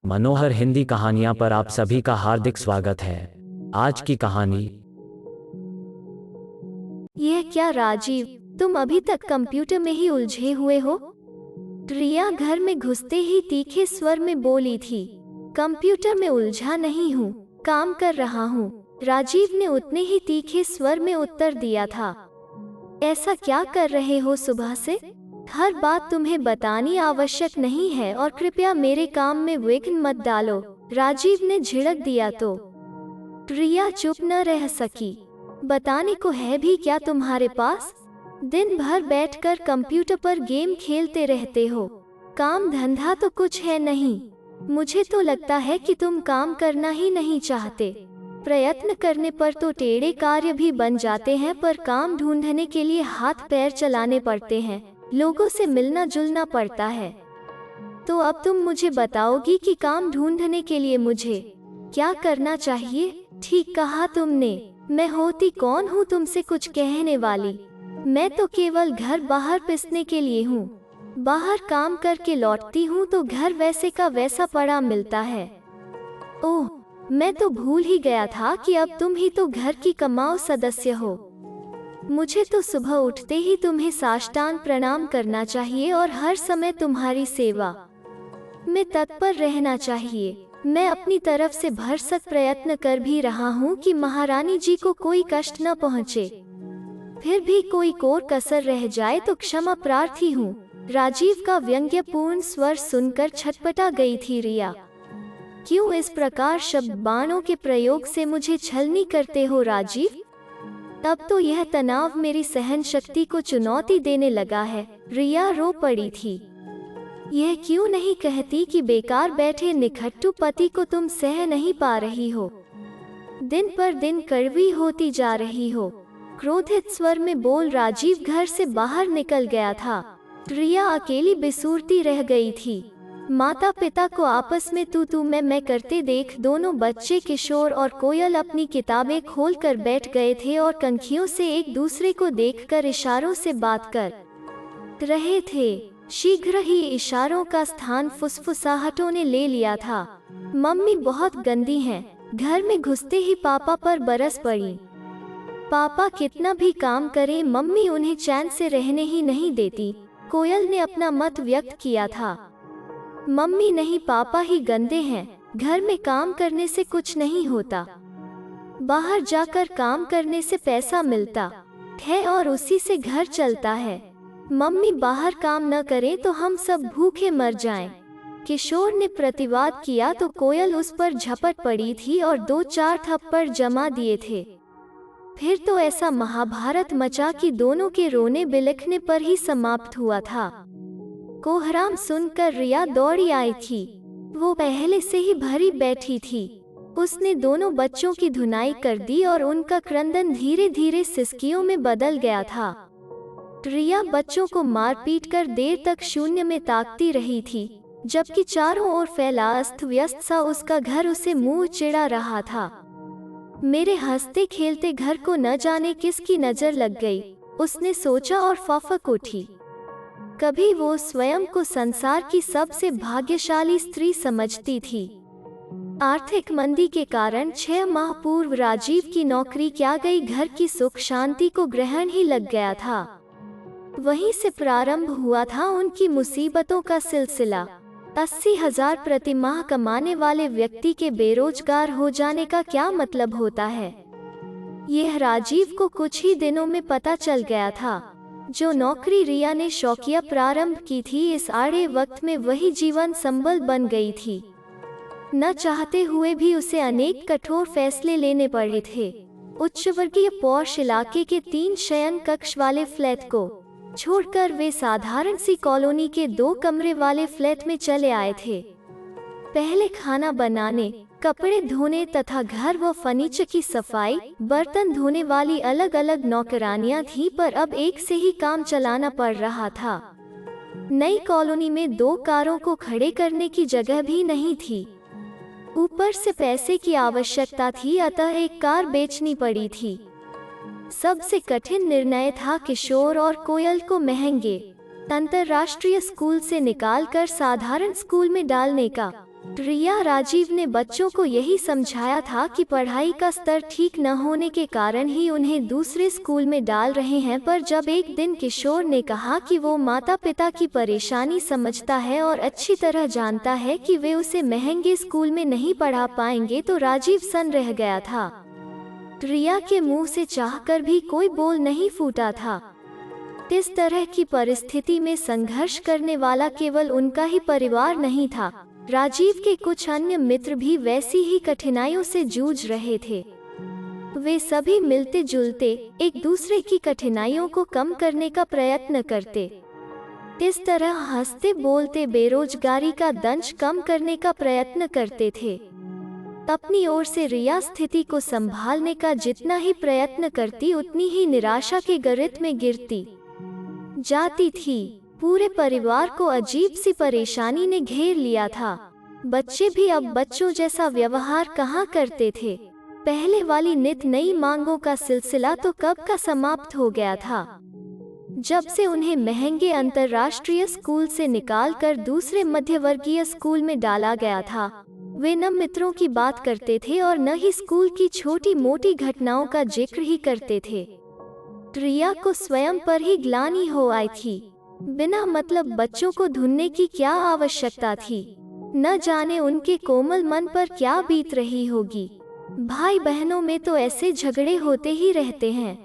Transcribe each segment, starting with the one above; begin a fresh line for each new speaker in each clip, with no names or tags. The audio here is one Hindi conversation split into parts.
मनोहर हिंदी कहानियां पर आप सभी का हार्दिक स्वागत है। आज की कहानी।
यह क्या राजीव, तुम अभी तक कंप्यूटर में ही उलझे हुए हो? रिया घर में घुसते ही तीखे स्वर में बोली थी। कंप्यूटर में उलझा नहीं हूँ, काम कर रहा हूँ, राजीव ने उतने ही तीखे स्वर में उत्तर दिया था। ऐसा क्या कर रहे हो सुबह से? हर बात तुम्हें बतानी आवश्यक नहीं है और कृपया मेरे काम में विघ्न मत डालो, राजीव ने झिड़क दिया तो रिया चुप न रह सकी। बताने को है भी क्या तुम्हारे पास? दिन भर बैठकर कंप्यूटर पर गेम खेलते रहते हो, काम धंधा तो कुछ है नहीं। मुझे तो लगता है कि तुम काम करना ही नहीं चाहते। प्रयत्न करने पर तो टेढ़े कार्य भी बन जाते हैं, पर काम ढूंढने के लिए हाथ पैर चलाने पड़ते हैं, लोगों से मिलना जुलना पड़ता है। तो अब तुम मुझे बताओगी कि काम ढूंढने के लिए मुझे क्या करना चाहिए? ठीक कहा तुमने, मैं होती कौन हूँ तुमसे कुछ कहने वाली। मैं तो केवल घर बाहर पिसने के लिए हूँ। बाहर काम करके लौटती हूँ तो घर वैसे का वैसा पड़ा मिलता है। ओह, मैं तो भूल ही गया था कि अब तुम ही तो घर की कमाऊ सदस्य हो। मुझे तो सुबह उठते ही तुम्हें साष्टांग प्रणाम करना चाहिए और हर समय तुम्हारी सेवा में तत्पर रहना चाहिए। मैं अपनी तरफ से भरसक प्रयत्न कर भी रहा हूँ कि महारानी जी को कोई कष्ट न पहुँचे, फिर भी कोई कोर कसर रह जाए तो क्षमा प्रार्थी हूँ। राजीव का व्यंग्यपूर्ण स्वर सुनकर छटपटा गई थी रिया। क्यों इस प्रकार शब्द बाणों के प्रयोग से मुझे छलनी करते हो राजीव? तब तो यह तनाव मेरी सहन शक्ति को चुनौती देने लगा है। रिया रो पड़ी थी। यह क्यों नहीं कहती कि बेकार बैठे निखट्टू पति को तुम सह नहीं पा रही हो, दिन पर दिन कड़वी होती जा रही हो। क्रोधित स्वर में बोल राजीव घर से बाहर निकल गया था। रिया अकेली बेसूरती रह गई थी। माता पिता को आपस में तू मैं करते देख दोनों बच्चे किशोर और कोयल अपनी किताबें खोलकर बैठ गए थे और कंखियों से एक दूसरे को देखकर इशारों से बात कर रहे थे। शीघ्र ही इशारों का स्थान फुसफुसाहटों ने ले लिया था। मम्मी बहुत गंदी हैं, घर में घुसते ही पापा पर बरस पड़ी। पापा कितना भी काम करें, मम्मी उन्हें चैन से रहने ही नहीं देती, कोयल ने अपना मत व्यक्त किया था। मम्मी नहीं, पापा ही गंदे हैं, घर में काम करने से कुछ नहीं होता, बाहर जाकर काम करने से पैसा मिलता है और उसी से घर चलता है। मम्मी बाहर काम न करें तो हम सब भूखे मर जाएं। किशोर ने प्रतिवाद किया तो कोयल उस पर झपट पड़ी थी और 2-4 थप्पड़ जमा दिए थे। फिर तो ऐसा महाभारत मचा कि दोनों के रोने बिलखने पर ही समाप्त हुआ था। कोहराम सुनकर रिया दौड़ी आई थी। वो पहले से ही भरी बैठी थी। उसने दोनों बच्चों की धुनाई कर दी और उनका क्रंदन धीरे धीरे सिसकियों में बदल गया था। रिया बच्चों को मार पीट कर देर तक शून्य में ताकती रही थी, जबकि चारों ओर फैला अस्त व्यस्त सा उसका घर उसे मुंह चिढ़ा रहा था। मेरे हंसते खेलते घर को न जाने किसकी नजर लग गई, उसने सोचा और फफक उठी। कभी वो स्वयं को संसार की सबसे भाग्यशाली स्त्री समझती थी। आर्थिक मंदी के कारण 6 माह पूर्व राजीव की नौकरी क्या गई, घर की सुख शांति को ग्रहण ही लग गया था। वहीं से प्रारंभ हुआ था उनकी मुसीबतों का सिलसिला। 80,000 प्रति माह कमाने वाले व्यक्ति के बेरोजगार हो जाने का क्या मतलब होता है, यह राजीव को कुछ ही दिनों में पता चल गया था। जो नौकरी रिया ने शौकिया प्रारंभ की थी, इस आड़े वक्त में वही जीवन संबल बन गई थी। न चाहते हुए भी उसे अनेक कठोर फैसले लेने पड़े थे। उच्च वर्गीय पॉश इलाके के 3 शयन कक्ष वाले फ्लैट को छोड़कर वे साधारण सी कॉलोनी के 2 कमरे वाले फ्लैट में चले आए थे। पहले खाना बनाने, कपड़े धोने तथा घर व फर्नीचर की सफाई, बर्तन धोने वाली अलग अलग नौकरानियां थीं, पर अब एक से ही काम चलाना पड़ रहा था। नई कॉलोनी में 2 कारों को खड़े करने की जगह भी नहीं थी। ऊपर से पैसे की आवश्यकता थी, अतः एक कार बेचनी पड़ी थी। सबसे कठिन निर्णय था किशोर और कोयल को महंगे अंतर्राष्ट्रीय स्कूल से निकालकर साधारण स्कूल में डालने का। रिया राजीव ने बच्चों को यही समझाया था कि पढ़ाई का स्तर ठीक न होने के कारण ही उन्हें दूसरे स्कूल में डाल रहे हैं, पर जब एक दिन किशोर ने कहा कि वो माता पिता की परेशानी समझता है और अच्छी तरह जानता है कि वे उसे महंगे स्कूल में नहीं पढ़ा पाएंगे, तो राजीव सन्न रह गया था। रिया के मुंह से चाहकर भी कोई बोल नहीं फूटा था। इस तरह की परिस्थिति में संघर्ष करने वाला केवल उनका ही परिवार नहीं था, राजीव के कुछ अन्य मित्र भी वैसी ही कठिनाइयों से जूझ रहे थे। वे सभी मिलते जुलते एक दूसरे की कठिनाइयों को कम करने का प्रयत्न करते। इस तरह हंसते बोलते बेरोजगारी का दंश कम करने का प्रयत्न करते थे। अपनी ओर से रिया स्थिति को संभालने का जितना ही प्रयत्न करती, उतनी ही निराशा के गर्त में गिरती जाती थी। पूरे परिवार को अजीब सी परेशानी ने घेर लिया था। बच्चे भी अब बच्चों जैसा व्यवहार कहाँ करते थे। पहले वाली नित नई मांगों का सिलसिला तो कब का समाप्त हो गया था। जब से उन्हें महंगे अंतर्राष्ट्रीय स्कूल से निकालकर दूसरे मध्यवर्गीय स्कूल में डाला गया था, वे न मित्रों की बात करते थे और न ही स्कूल की छोटी मोटी घटनाओं का जिक्र ही करते थे। रिया को स्वयं पर ही ग्लानि हो आई थी। बिना मतलब बच्चों को ढूंढने की क्या आवश्यकता थी। न जाने उनके कोमल मन पर क्या बीत रही होगी। भाई बहनों में तो ऐसे झगड़े होते ही रहते हैं।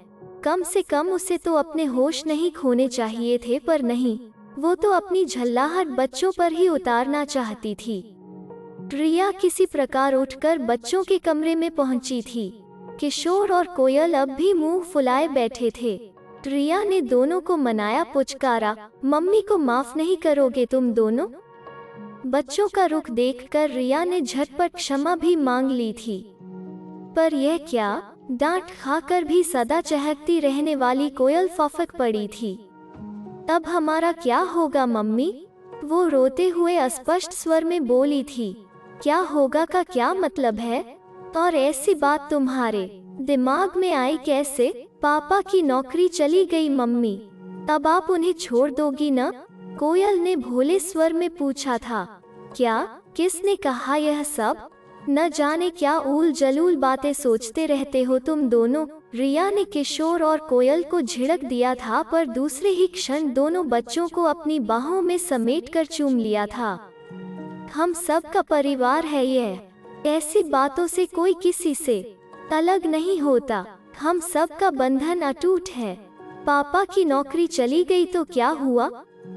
कम से कम उसे तो अपने होश नहीं खोने चाहिए थे, पर नहीं, वो तो अपनी झल्लाहट बच्चों पर ही उतारना चाहती थी। रिया किसी प्रकार उठकर बच्चों के कमरे में पहुंची थी। किशोर और कोयल अब भी मुंह फुलाए बैठे थे। रिया ने दोनों को मनाया, पुचकारा, मम्मी को माफ नहीं करोगे तुम दोनों? बच्चों का रुख देखकर रिया ने झटपट क्षमा भी मांग ली थी। पर यह क्या, डांट खाकर भी सदा चहकती रहने वाली कोयल फफक पड़ी थी। अब हमारा क्या होगा मम्मी? वो रोते हुए अस्पष्ट स्वर में बोली थी। क्या होगा का क्या मतलब है? और ऐसी बात तुम्हारे दिमाग में आई कैसे? पापा की नौकरी चली गई मम्मी, तब आप उन्हें छोड़ दोगी न? कोयल ने भोले स्वर में पूछा था। क्या? किसने कहा यह सब? न जाने क्या ऊल जलूल बातें सोचते रहते हो तुम दोनों। रिया ने किशोर और कोयल को झिड़क दिया था, पर दूसरे ही क्षण दोनों बच्चों को अपनी बाहों में समेटकर चूम लिया था। हम सब का परिवार है यह, ऐसी बातों से कोई किसी से अलग नहीं होता। हम सब का बंधन अटूट है। पापा की नौकरी चली गई तो क्या हुआ,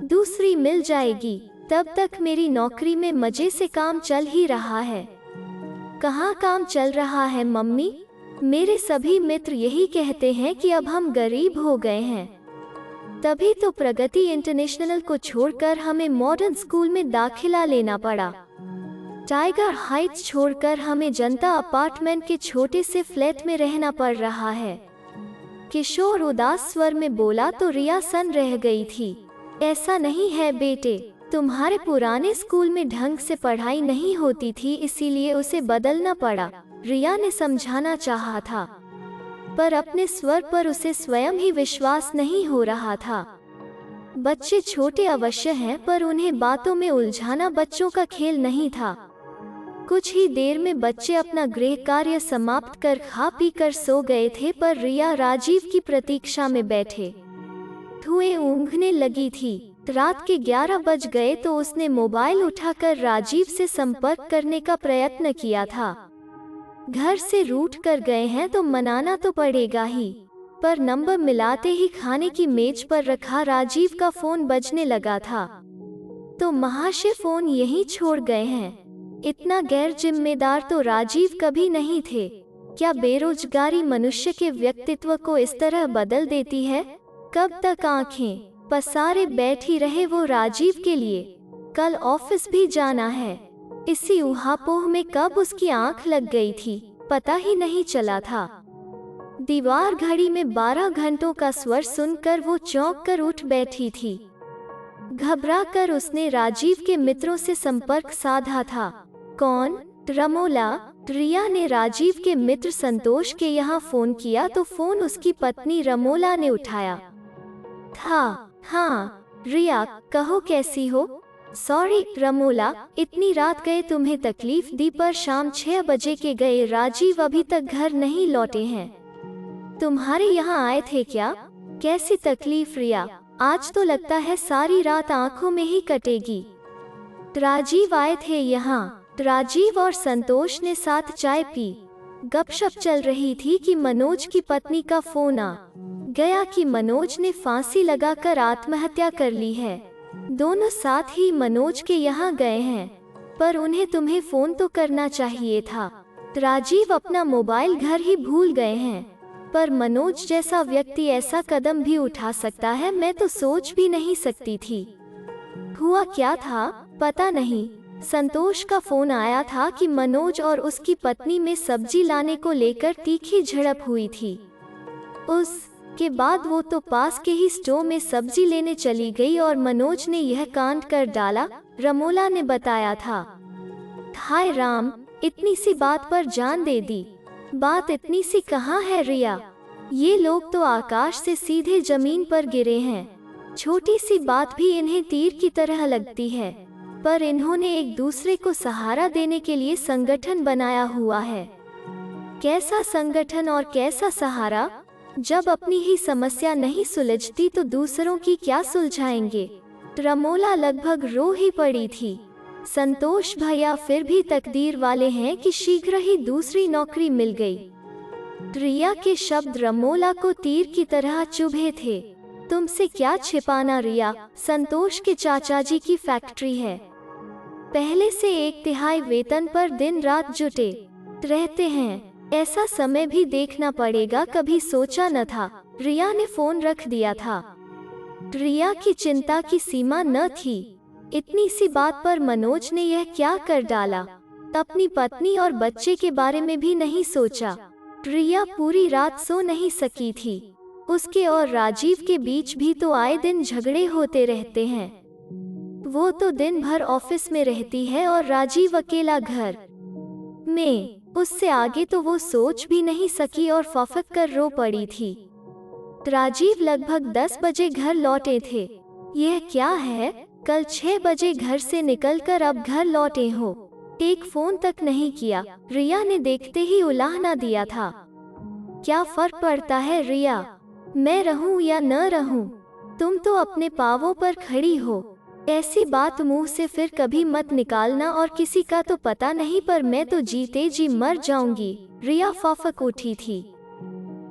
दूसरी मिल जाएगी। तब तक मेरी नौकरी में मजे से काम चल ही रहा है। कहाँ काम चल रहा है मम्मी? मेरे सभी मित्र यही कहते हैं कि अब हम गरीब हो गए हैं। तभी तो प्रगति इंटरनेशनल को छोड़कर हमें मॉडर्न स्कूल में दाखिला लेना पड़ा। टाइगर हाइट्स छोड़कर हमें जनता अपार्टमेंट के छोटे से फ्लैट में रहना पड़ रहा है। किशोर उदास स्वर में बोला तो रिया सन्न रह गई थी। ऐसा नहीं है बेटे, तुम्हारे पुराने स्कूल में ढंग से पढ़ाई नहीं होती थी, इसीलिए उसे बदलना पड़ा। रिया ने समझाना चाहा था, पर अपने स्वर पर उसे स्वयं ही विश्वास नहीं हो रहा था। बच्चे छोटे अवश्य हैं, पर उन्हें बातों में उलझाना बच्चों का खेल नहीं था। कुछ ही देर में बच्चे अपना गृह कार्य समाप्त कर खा पी कर सो गए थे, पर रिया राजीव की प्रतीक्षा में बैठे हुए ऊँघने लगी थी। रात के 11 बज गए तो उसने मोबाइल उठाकर राजीव से संपर्क करने का प्रयत्न किया था। घर से रूठ कर गए हैं तो मनाना तो पड़ेगा ही, पर नंबर मिलाते ही खाने की मेज पर रखा राजीव का फोन बजने लगा था। तो महाशय फोन यहीं छोड़ गए हैं। इतना गैर जिम्मेदार तो राजीव कभी नहीं थे। क्या बेरोजगारी मनुष्य के व्यक्तित्व को इस तरह बदल देती है? कब तक आंखें पसारे बैठी रहे वो राजीव के लिए? कल ऑफिस भी जाना है। इसी ऊहापोह में कब उसकी आंख लग गई थी, पता ही नहीं चला था। दीवार घड़ी में 12 घंटों का स्वर सुनकर वो चौंक कर उठ बैठी थी। घबरा कर उसने राजीव के मित्रों से संपर्क साधा था। कौन? रमोला। रिया ने राजीव के मित्र संतोष के यहाँ फोन किया तो फोन उसकी पत्नी रमोला ने उठाया था। हाँ रिया, कहो कैसी हो? सॉरी रमोला, इतनी रात गए तुम्हें तकलीफ दी, पर शाम 6 बजे के गए। राजीव अभी तक घर नहीं लौटे हैं। तुम्हारे यहाँ आए थे क्या? कैसी तकलीफ रिया? आज तो लगता है सारी रात आंखों में ही कटेगी। राजीव आए थे यहाँ। राजीव और संतोष ने साथ चाय पी। गपशप चल रही थी कि मनोज की पत्नी का फोन आ गया कि मनोज ने फांसी लगाकर आत्महत्या कर ली है। दोनों साथ ही मनोज के यहाँ गए हैं, पर उन्हें तुम्हें फोन तो करना चाहिए था। राजीव अपना मोबाइल घर ही भूल गए हैं, पर मनोज जैसा व्यक्ति ऐसा कदम भी उठा सकता है, मैं तो सोच भी नहीं सकती थी। हुआ क्या था पता नहीं। संतोष का फोन आया था कि मनोज और उसकी पत्नी में सब्जी लाने को लेकर तीखी झड़प हुई थी। उसके बाद वो तो पास के ही स्टोर में सब्जी लेने चली गई और मनोज ने यह कांड कर डाला, रमोला ने बताया था। हाय राम, इतनी सी बात पर जान दे दी। बात इतनी सी कहाँ है रिया? ये लोग तो आकाश से सीधे जमीन पर गिरे हैं। छोटी सी बात भी इन्हें तीर की तरह लगती है, पर इन्होंने एक दूसरे को सहारा देने के लिए संगठन बनाया हुआ है। कैसा संगठन और कैसा सहारा? जब अपनी ही समस्या नहीं सुलझती तो दूसरों की क्या सुलझाएंगे? रमोला लगभग रो ही पड़ी थी। संतोष भैया फिर भी तकदीर वाले हैं कि शीघ्र ही दूसरी नौकरी मिल गई। रिया के शब्द रमोला को तीर की तरह चुभे थे। तुमसे क्या छिपाना रिया, संतोष के चाचा जी की फैक्ट्री है। पहले से 1/3 वेतन पर दिन रात जुटे रहते हैं। ऐसा समय भी देखना पड़ेगा, कभी सोचा न था। रिया ने फोन रख दिया था। रिया की चिंता की सीमा न थी। इतनी सी बात पर मनोज ने यह क्या कर डाला? अपनी पत्नी और बच्चे के बारे में भी नहीं सोचा। रिया पूरी रात सो नहीं सकी थी। उसके और राजीव के बीच भी तो आए दिन झगड़े होते रहते हैं। वो तो दिन भर ऑफिस में रहती है और राजीव अकेला घर में। उससे आगे तो वो सोच भी नहीं सकी और फफक कर रो पड़ी थी। राजीव लगभग 10 बजे घर लौटे थे। यह क्या है? कल 6 बजे घर से निकलकर अब घर लौटे हो। एक फोन तक नहीं किया। रिया ने देखते ही उलाहना दिया था। क्या फर्क पड़ता है रिया, मैं रहूं या न रहूं? तुम तो अपने पांवों पर खड़ी हो। ऐसी बात मुंह से फिर कभी मत निकालना, और किसी का तो पता नहीं, पर मैं तो जीते जी मर जाऊंगी। रिया फफक उठी थी।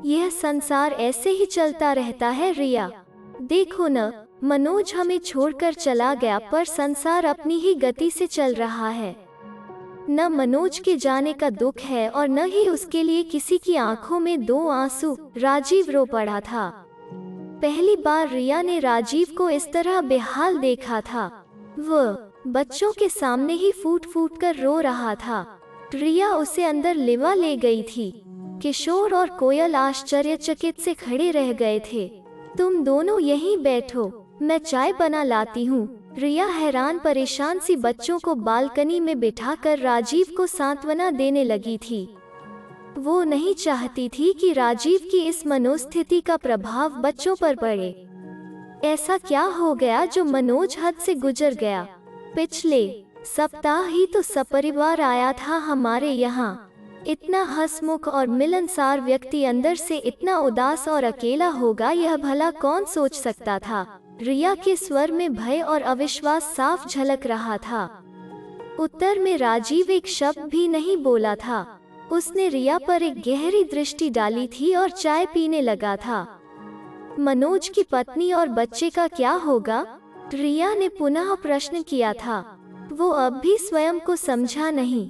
यह संसार ऐसे ही चलता रहता है रिया। देखो न, मनोज हमें छोड़कर चला गया, पर संसार अपनी ही गति से चल रहा है। न मनोज के जाने का दुख है और न ही उसके लिए किसी की आंखों में 2 आंसू। राजीव रो पड़ा था। पहली बार रिया ने राजीव को इस तरह बेहाल देखा था। वह बच्चों के सामने ही फूट फूट कर रो रहा था। रिया उसे अंदर लिवा ले गई थी। किशोर और कोयल आश्चर्यचकित से खड़े रह गए थे। तुम दोनों यहीं बैठो, मैं चाय बना लाती हूँ। रिया हैरान परेशान सी बच्चों को बालकनी में बिठाकर राजीव को सांत्वना देने लगी थी। वो नहीं चाहती थी कि राजीव की इस मनोस्थिति का प्रभाव बच्चों पर पड़े। ऐसा क्या हो गया जो मनोज हद से गुजर गया? पिछले सप्ताह ही तो सपरिवार आया था हमारे यहाँ। इतना हंसमुख और मिलनसार व्यक्ति अंदर से इतना उदास और अकेला होगा, यह भला कौन सोच सकता था? रिया के स्वर में भय और अविश्वास साफ झलक रहा था। उत्तर में राजीव एक शब्द भी नहीं बोला था। उसने रिया पर एक गहरी दृष्टि डाली थी और चाय पीने लगा था। मनोज की पत्नी और बच्चे का क्या होगा? रिया ने पुनः प्रश्न किया था। वो अब भी स्वयं को समझा नहीं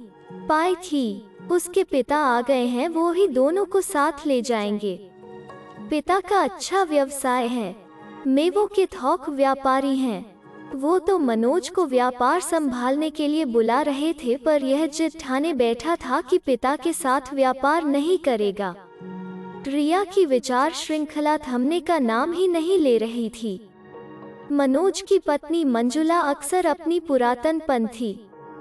पाई थी। उसके पिता आ गए हैं, वो ही दोनों को साथ ले जाएंगे। पिता का अच्छा व्यवसाय है, मेवों के थोक व्यापारी हैं। वो तो मनोज को व्यापार संभालने के लिए बुला रहे थे, पर यह जिद ठाने बैठा था कि पिता के साथ व्यापार नहीं करेगा। रिया की विचार श्रृंखला थमने का नाम ही नहीं ले रही थी। मनोज की पत्नी मंजुला अक्सर अपनी पुरातन पंथी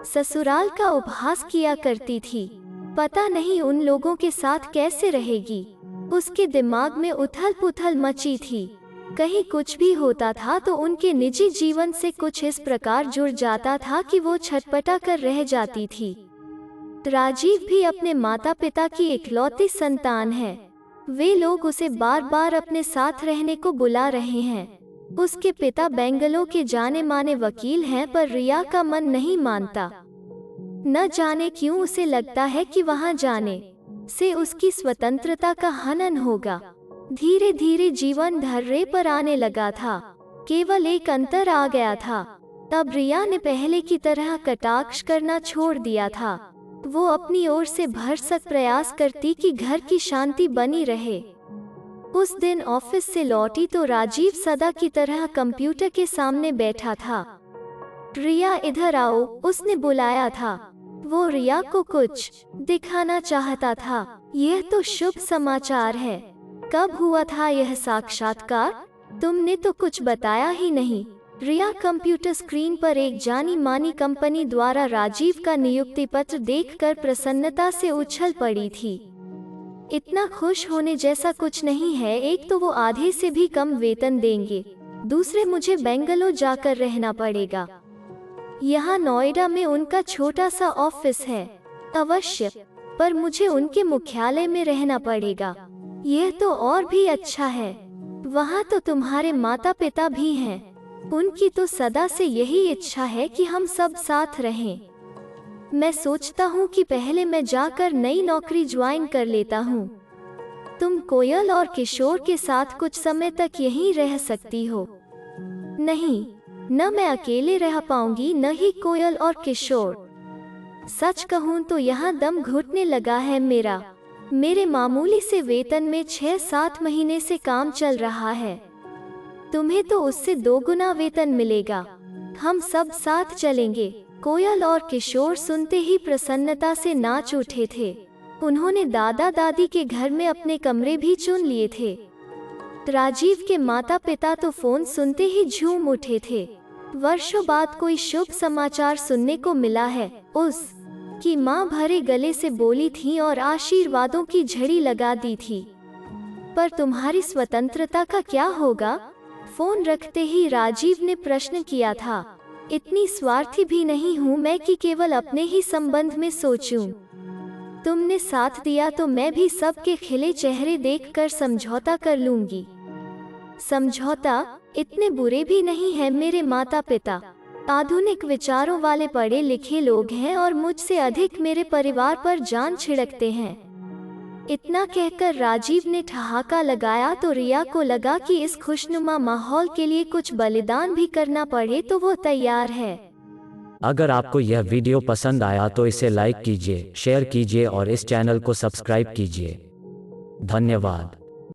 ससुराल का उपहास किया करती थी। पता नहीं उन लोगों के साथ कैसे रहेगी। उसके दिमाग में उथल पुथल मची थी। कहीं कुछ भी होता था तो उनके निजी जीवन से कुछ इस प्रकार जुड़ जाता था कि वो छटपटा कर रह जाती थी। राजीव भी अपने माता पिता की इकलौती संतान है। वे लोग उसे बार बार अपने साथ रहने को बुला रहे हैं। उसके पिता बेंगलोर के जाने माने वकील हैं, पर रिया का मन नहीं मानता। न जाने क्यों उसे लगता है कि वहां जाने से उसकी स्वतंत्रता का हनन होगा। धीरे धीरे जीवन धर्रे पर आने लगा था। केवल एक अंतर आ गया था, तब रिया ने पहले की तरह कटाक्ष करना छोड़ दिया था। वो अपनी ओर से भरसक प्रयास करती कि घर की शांति बनी रहे। उस दिन ऑफिस से लौटी तो राजीव सदा की तरह कंप्यूटर के सामने बैठा था। रिया इधर आओ, उसने बुलाया था। वो रिया को कुछ दिखाना चाहता था। यह तो शुभ समाचार है। कब हुआ था यह साक्षात्कार? तुमने तो कुछ बताया ही नहीं। रिया कंप्यूटर स्क्रीन पर एक जानी मानी कंपनी द्वारा राजीव का नियुक्ति पत्र देखकर प्रसन्नता से उछल पड़ी थी। इतना खुश होने जैसा कुछ नहीं है। एक तो वो आधे से भी कम वेतन देंगे, दूसरे मुझे बेंगलोर जाकर रहना पड़ेगा। यहाँ नोएडा में उनका छोटा सा ऑफिस है अवश्य, पर मुझे उनके मुख्यालय में रहना पड़ेगा। यह तो और भी अच्छा है। वहाँ तो तुम्हारे माता पिता भी हैं। उनकी तो सदा से यही इच्छा है कि हम सब साथ रहें। मैं सोचता हूँ कि पहले मैं जाकर नई नौकरी ज्वाइन कर लेता हूँ। तुम कोयल और किशोर के साथ कुछ समय तक यहीं रह सकती हो। नहीं, न मैं अकेले रह पाऊंगी, न ही कोयल और किशोर। सच कहूँ तो यहाँ दम घुटने लगा है मेरा। मेरे मामूली से वेतन में 6-7 महीने से काम चल रहा है। तुम्हें तो उससे 2 गुना वेतन मिलेगा। हम सब साथ चलेंगे। कोयल और किशोर सुनते ही प्रसन्नता से नाच उठे थे। उन्होंने दादा दादी के घर में अपने कमरे भी चुन लिए थे। राजीव के माता पिता तो फोन सुनते ही झूम उठे थे। वर्षों बाद कोई शुभ समाचार सुनने को मिला है। उसकी माँ भरे गले से बोली थी और आशीर्वादों की झड़ी लगा दी थी। पर तुम्हारी स्वतंत्रता का क्या होगा? फोन रखते ही राजीव ने प्रश्न किया था। इतनी स्वार्थी भी नहीं हूँ मैं कि केवल अपने ही संबंध में सोचूं। तुमने साथ दिया तो मैं भी सबके खिले चेहरे देखकर समझौता कर लूंगी। समझौता? इतने बुरे भी नहीं हैं मेरे माता पिता। आधुनिक विचारों वाले पढ़े लिखे लोग हैं और मुझसे अधिक मेरे परिवार पर जान छिड़कते हैं। इतना कहकर राजीव ने ठहाका लगाया तो रिया को लगा कि इस खुशनुमा माहौल के लिए कुछ बलिदान भी करना पड़े तो वो तैयार है।
अगर आपको यह वीडियो पसंद आया तो इसे लाइक कीजिए, शेयर कीजिए और इस चैनल को सब्सक्राइब कीजिए। धन्यवाद।